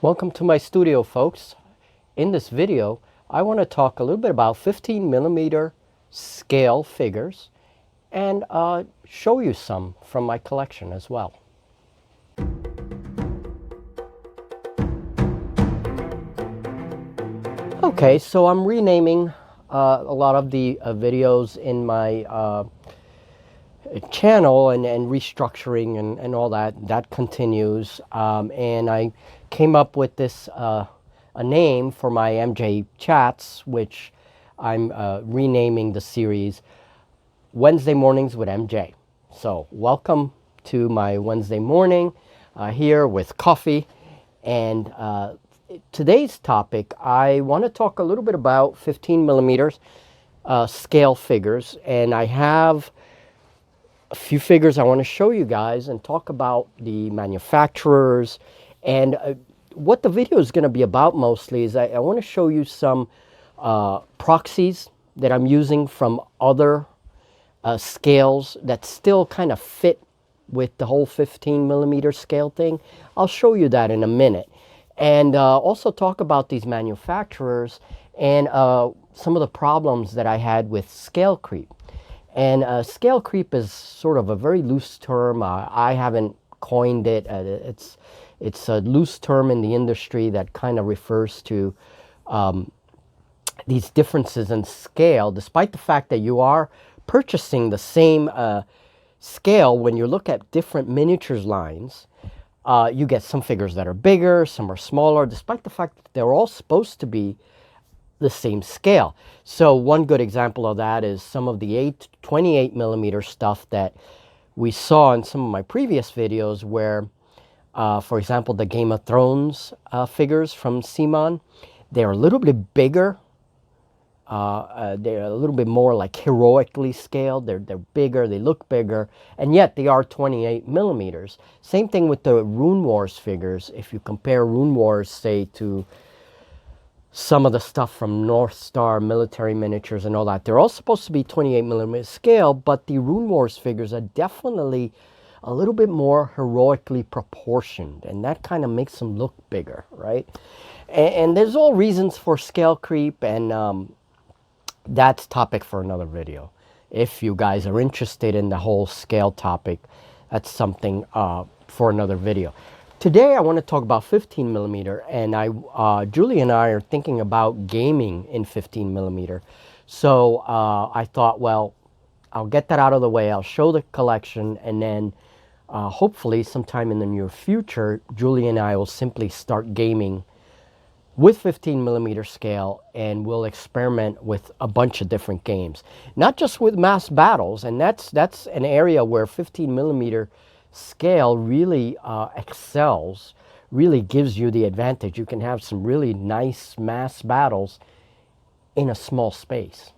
Welcome to my studio, folks. In this video, I want to talk a little bit about 15 millimeter scale figures and show you some from my collection as well. Okay, so I'm renaming a lot of the videos in my channel and restructuring and all that continues. And I came up with this a name for my MJ chats, which I'm renaming the series Wednesday Mornings with MJ. So welcome to my Wednesday morning here with coffee. And today's topic, I want to talk a little bit about 15 millimeters scale figures. And I have a few figures I want to show you guys and talk about the manufacturers. And what the video is going to be about mostly is I want to show you some proxies that I'm using from other scales that still kind of fit with the whole 15 millimeter scale thing. I'll show you that in a minute. And also talk about these manufacturers and some of the problems that I had with scale creep. And scale creep is sort of a very loose term. I haven't coined it. It's a loose term in the industry that kind of refers to these differences in scale, despite the fact that you are purchasing the same scale. When you look at different miniatures lines, you get some figures that are bigger, some are smaller, despite the fact that they're all supposed to be the same scale. So one good example of that is some of the 28 millimeter stuff that we saw in some of my previous videos where, for example, the Game of Thrones figures from Simon, they're a little bit bigger. They're a little bit more like heroically scaled. They're bigger, they look bigger, and yet they are 28 millimeters. Same thing with the Rune Wars figures. If you compare Rune Wars, say, to some of the stuff from North Star military miniatures and all that, they're all supposed to be 28 millimeter scale, but the Rune Wars figures are definitely a little bit more heroically proportioned, and that kind of makes them look bigger, right? And there's all reasons for scale creep, and that's topic for another video. If you guys are interested in the whole scale topic, that's something for another video. Today I want to talk about 15 millimeter, and Julie and I are thinking about gaming in 15 millimeter. So I thought, well, I'll get that out of the way. I'll show the collection, and then hopefully sometime in the near future, Julie and I will simply start gaming with 15 millimeter scale, and we'll experiment with a bunch of different games, not just with mass battles. And that's an area where 15 millimeter scale really excels, really gives you the advantage. You can have some really nice mass battles in a small space.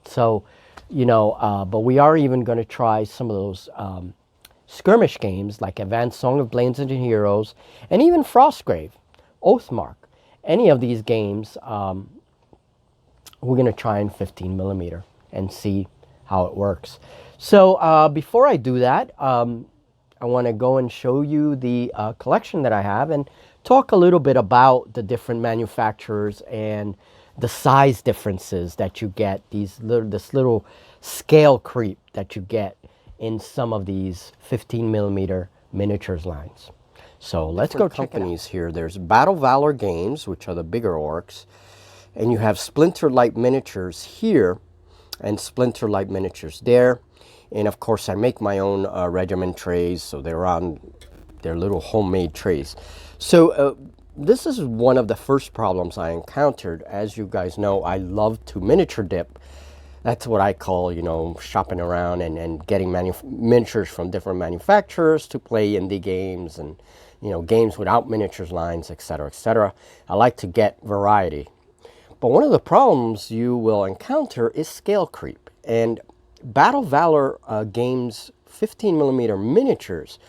So, you know, but we are even going to try some of those skirmish games like Advanced Song of Blades and Heroes, and even Frostgrave, Oathmark. Any of these games, we're going to try in 15 millimeter and see how it works. So before I do that, I want to go and show you the collection that I have and talk a little bit about the different manufacturers and the size differences that you get, this little scale creep that you get in some of these 15 millimeter miniatures lines. So let's go check companies here. There's Battle Valor Games, which are the bigger orcs, and you have Splinter Light Miniatures here and Splinter Light Miniatures there. And of course I make my own regiment trays, so they're on their little homemade trays. So this is one of the first problems I encountered. As you guys know, I love to miniature dip. That's what I call, you know, shopping around and getting miniatures from different manufacturers to play indie games and, you know, games without miniatures lines, etc., etc. I like to get variety. But one of the problems you will encounter is scale creep. And Battle Valor Games 15 millimeter miniatures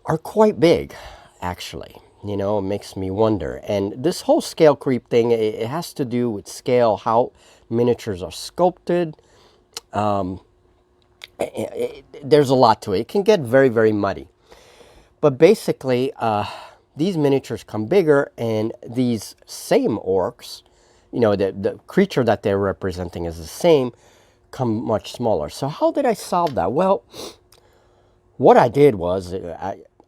are quite big, actually. You know, it makes me wonder. And this whole scale creep thing, it has to do with scale, how miniatures are sculpted. There's a lot to it. It can get very, very muddy. But basically, these miniatures come bigger, and these same orcs, you know, the creature that they're representing is the same, come much smaller. So how did I solve that? Well, what I did was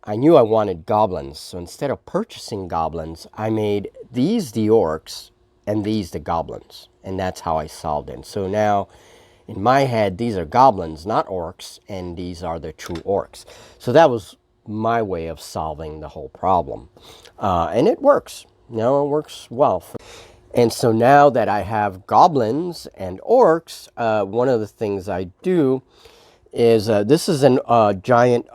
I knew I wanted goblins. So instead of purchasing goblins, I made these the orcs and these the goblins. And that's how I solved it. So now in my head, these are goblins, not orcs, and these are the true orcs. So that was my way of solving the whole problem. And it works. You know, it works well. And so now that I have goblins and orcs, one of the things I do is this is a giant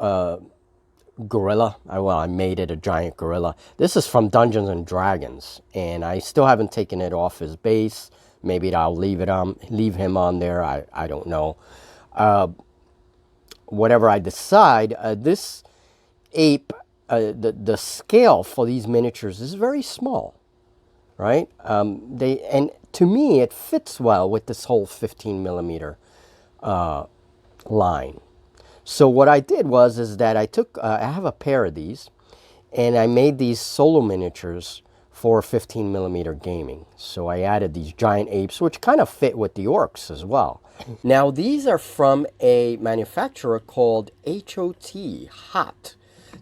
gorilla. I made it a giant gorilla. This is from Dungeons and Dragons, and I still haven't taken it off his base. Maybe I'll leave him on there. I don't know. Whatever I decide, this ape, the scale for these miniatures is very small, right? And to me, it fits well with this whole 15 millimeter line. So what I did is that I took, I have a pair of these, and I made these solo miniatures for 15 millimeter gaming. So I added these giant apes, which kind of fit with the orcs as well. Now these are from a manufacturer called HOT.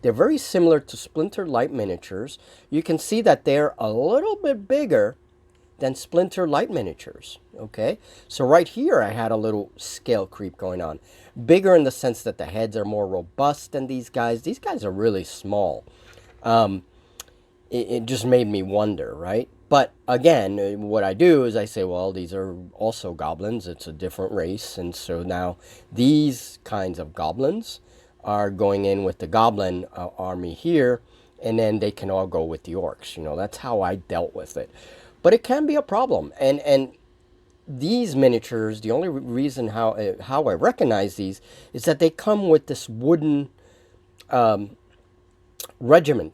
They're very similar to Splinter Light miniatures. You can see that they're a little bit bigger than Splinter Light miniatures, okay? So right here I had a little scale creep going on. Bigger in the sense that the heads are more robust than these guys. These guys are really small. It just made me wonder, right? But again, what I do is I say, well, these are also goblins. It's a different race. And so now these kinds of goblins are going in with the goblin army here, and then they can all go with the orcs. You know, that's how I dealt with it. But it can be a problem. And these miniatures, the only reason how I recognize these is that they come with this wooden regiment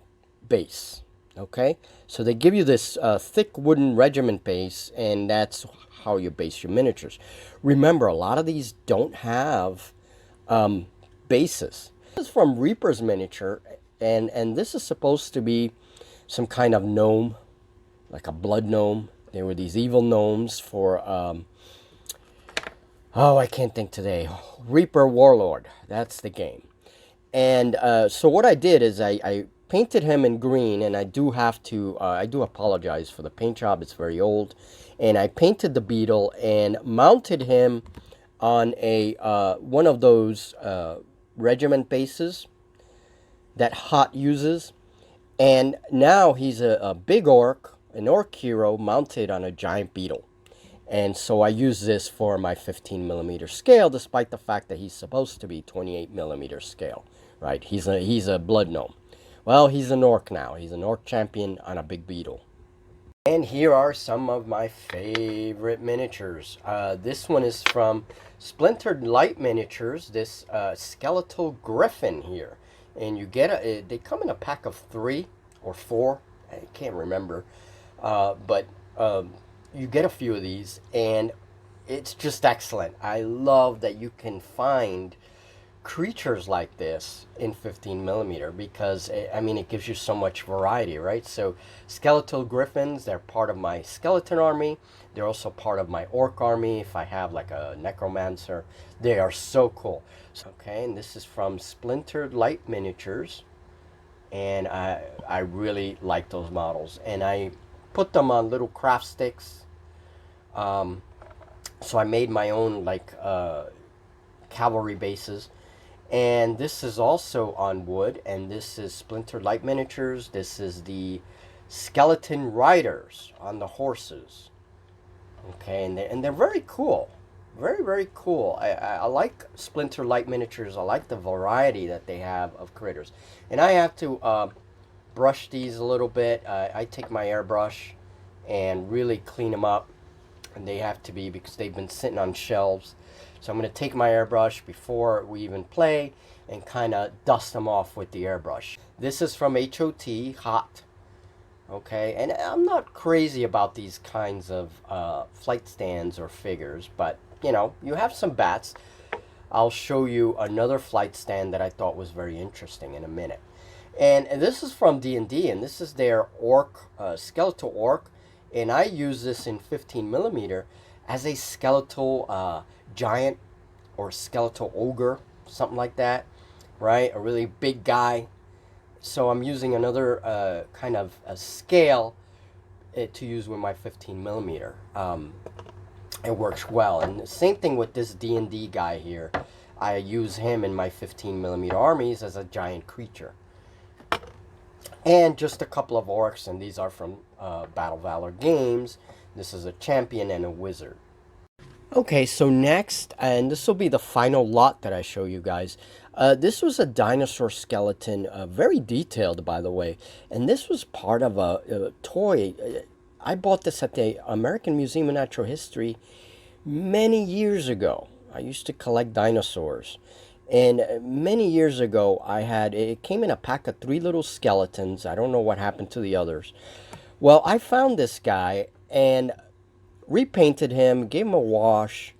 base. Okay, so they give you this thick wooden regiment base, and that's how you base your miniatures. Remember, a lot of these don't have bases. This is from Reaper's Miniature, and this is supposed to be some kind of gnome, like a blood gnome. They were these evil gnomes for, oh, I can't think today. Reaper Warlord, that's the game. And so what I did is I painted him in green, and I do apologize for the paint job. It's very old. And I painted the beetle and mounted him on a one of those regiment bases that HOT uses. And now he's a big orc, an orc hero mounted on a giant beetle. And so I use this for my 15 millimeter scale, despite the fact that he's supposed to be 28 millimeter scale, right? He's a blood gnome. Well, he's an orc now. He's an orc champion on a big beetle. And here are some of my favorite miniatures. This one is from Splintered Light Miniatures, this skeletal griffin here. And you get they come in a pack of 3 or 4. I can't remember. But you get a few of these, and it's just excellent. I love that you can find creatures like this in 15 millimeter because I mean it gives you so much variety, right? So skeletal griffins, they're part of my skeleton army. They're also part of my orc army. If I have like a necromancer, they are so cool. So, okay, and this is from Splintered Light Miniatures, and I really like those models, and I put them on little craft sticks. So I made my own like cavalry bases. And this is also on wood, and this is Splinter Light Miniatures. This is the skeleton riders on the horses. Okay, and they're very cool. Very, very cool. I like Splinter Light Miniatures. I like the variety that they have of critters. And I have to brush these a little bit. I take my airbrush and really clean them up. And they have to be, because they've been sitting on shelves. So I'm going to take my airbrush before we even play and kind of dust them off with the airbrush. This is from HOT. Okay, and I'm not crazy about these kinds of flight stands or figures, but you know, you have some bats. I'll show you another flight stand that I thought was very interesting in a minute. And this is from D&D, and this is their orc, skeletal orc, and I use this in 15 millimeter as a skeletal giant or skeletal ogre, something like that, right? A really big guy. So I'm using another kind of a scale to use with my 15 millimeter. It works well, and the same thing with this D&D guy here. I use him in my 15 millimeter armies as a giant creature. And just a couple of orcs, and these are from Battle Valor Games. This is a champion and a wizard. Okay, so next, and this will be the final lot that I show you guys. This was a dinosaur skeleton, very detailed, by the way. And this was part of a toy. I bought this at the American Museum of Natural History many years ago. I used to collect dinosaurs. And many years ago, it came in a pack of 3 little skeletons. I don't know what happened to the others. Well, I found this guy and repainted him, gave him a wash,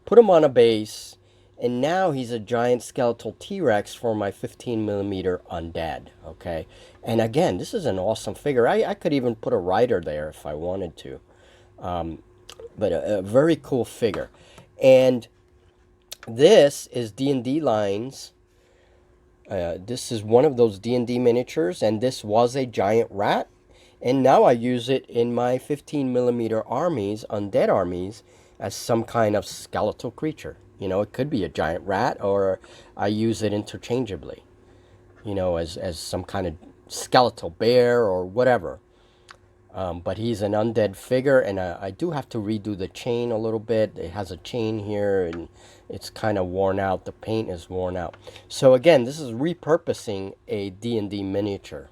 put him on a base, and now he's a giant skeletal T-Rex for my 15 millimeter undead, okay? And again, this is an awesome figure. I could even put a rider there if I wanted to. But a very cool figure. And this is D&D lines. This is one of those D&D miniatures, and this was a giant rat. And now I use it in my 15 millimeter armies, undead armies, as some kind of skeletal creature. You know, it could be a giant rat, or I use it interchangeably, you know, as some kind of skeletal bear or whatever. But he's an undead figure, and I do have to redo the chain a little bit. It has a chain here, and it's kind of worn out. The paint is worn out. So again, this is repurposing a D&D miniature.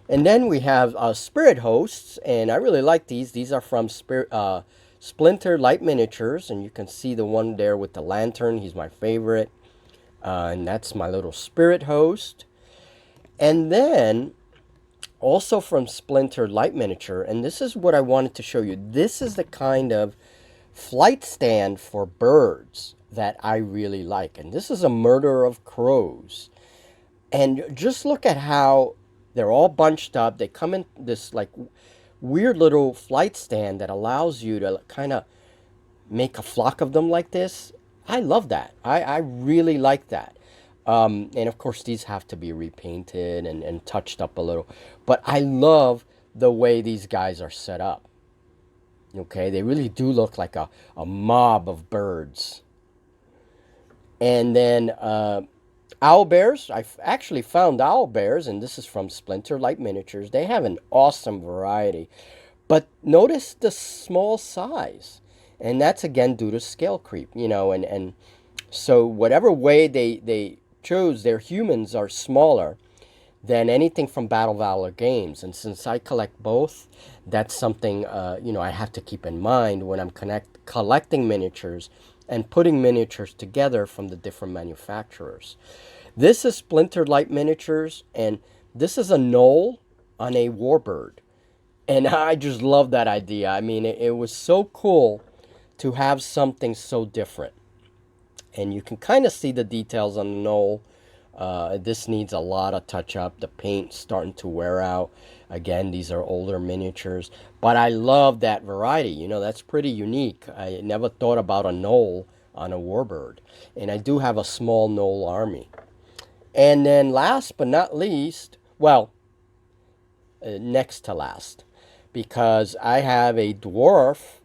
And then we have Spirit Hosts, and I really like these. These are from Splinter Light Miniatures, and you can see the one there with the lantern. He's my favorite. And that's my little Spirit Host. And then, also from Splinter Light Miniature, and this is what I wanted to show you. This is the kind of flight stand for birds that I really like. And this is a Murder of Crows. And just look at how they're all bunched up. They come in this like weird little flight stand that allows you to kind of make a flock of them like this. I love that. I really like that. And of course, these have to be repainted and touched up a little. But I love the way these guys are set up. Okay, they really do look like a mob of birds. And then owl bears. I've actually found owl bears, and this is from Splinter Light Miniatures. They have an awesome variety. But notice the small size. And that's, again, due to scale creep, you know. And so whatever way they chose, their humans are smaller than anything from Battle Valor Games. And since I collect both, that's something, you know, I have to keep in mind when I'm collecting miniatures and putting miniatures together from the different manufacturers. This is Splinter Light Miniatures, and this is a knoll on a warbird. And I just love that idea. I mean, it was so cool to have something so different. And you can kind of see the details on the knoll. This needs a lot of touch up. The paint's starting to wear out. Again, these are older miniatures. But I love that variety. You know, that's pretty unique. I never thought about a knoll on a warbird. And I do have a small knoll army. And then last but not least, well, next to last, because I have a dwarf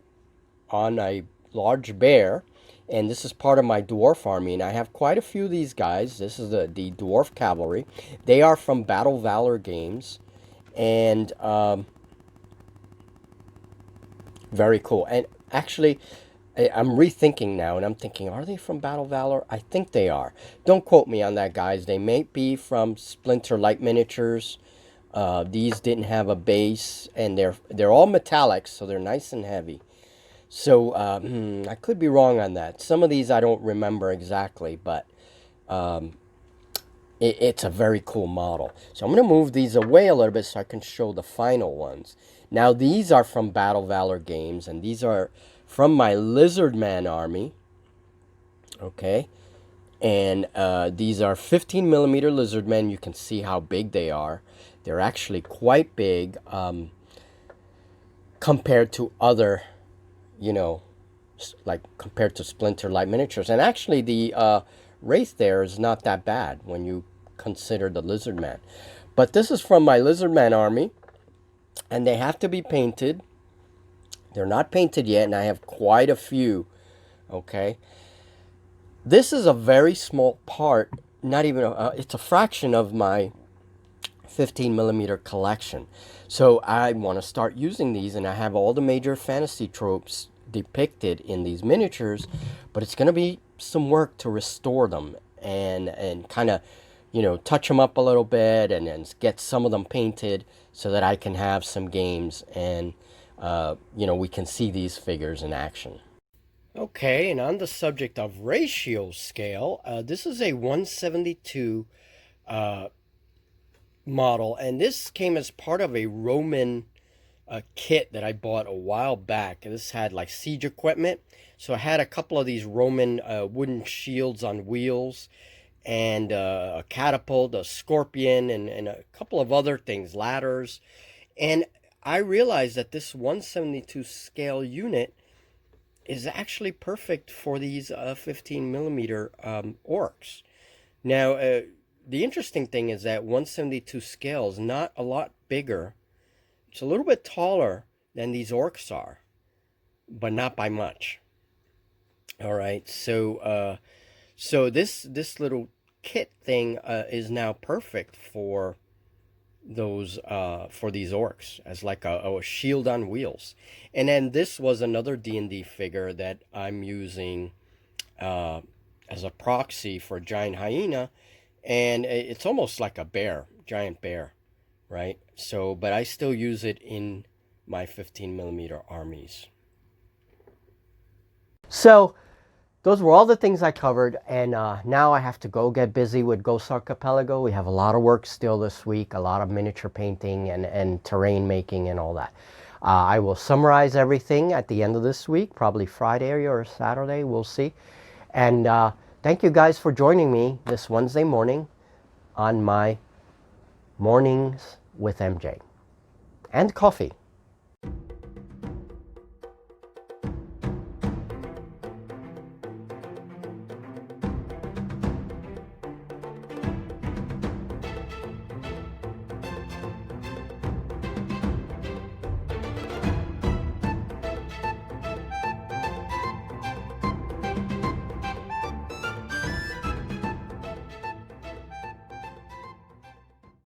on a large bear. And this is part of my dwarf army, and I have quite a few of these guys. This is the dwarf cavalry. They are from Battle Valor Games, and very cool. And actually, I'm rethinking now, and I'm thinking, are they from Battle Valor? I think they are. Don't quote me on that, guys. They may be from Splinter Light Miniatures. These didn't have a base, and they're all metallics, so they're nice and heavy. So, I could be wrong on that. Some of these I don't remember exactly, but it's a very cool model. So I'm going to move these away a little bit so I can show the final ones. Now, these are from Battle Valor Games, and these are from my Lizard Man army. Okay. And these are 15 millimeter lizardmen. You can see how big they are. They're actually quite big compared to other, you know, like compared to Splinter Light miniatures. And actually the Wraith there is not that bad when you consider the Lizardman. But this is from my Lizardman army, and they have to be painted. They're not painted yet, and I have quite a few. Okay, this is a very small part, not even it's a fraction of my 15 millimeter collection. So I want to start using these, and I have all the major fantasy tropes depicted in these miniatures, but it's going to be some work to restore them and kind of, you know, touch them up a little bit and get some of them painted so that I can have some games and you know, we can see these figures in action. Okay, and on the subject of ratio scale, this is a 172 model, and this came as part of a Roman kit that I bought a while back. This had like siege equipment, so I had a couple of these Roman wooden shields on wheels, and a catapult, a scorpion, and a couple of other things, ladders. And I realized that this 172 scale unit is actually perfect for these 15 millimeter orcs. Now, the interesting thing is that 172 scale is not a lot bigger. It's a little bit taller than these orcs are, but not by much. All right, so this little kit thing is now perfect for those for these orcs as like a shield on wheels. And then this was another D&D figure that I'm using as a proxy for giant hyena, and it's almost like a bear, giant bear, right? So but I still use it in my 15 millimeter armies. So those were all the things I covered, and now I have to go get busy with Ghost Archipelago. We have a lot of work still this week, a lot of miniature painting and terrain making and all that. I will summarize everything at the end of this week, probably Friday or Saturday, we'll see. And thank you guys for joining me this Wednesday morning on my Mornings with MJ. And coffee.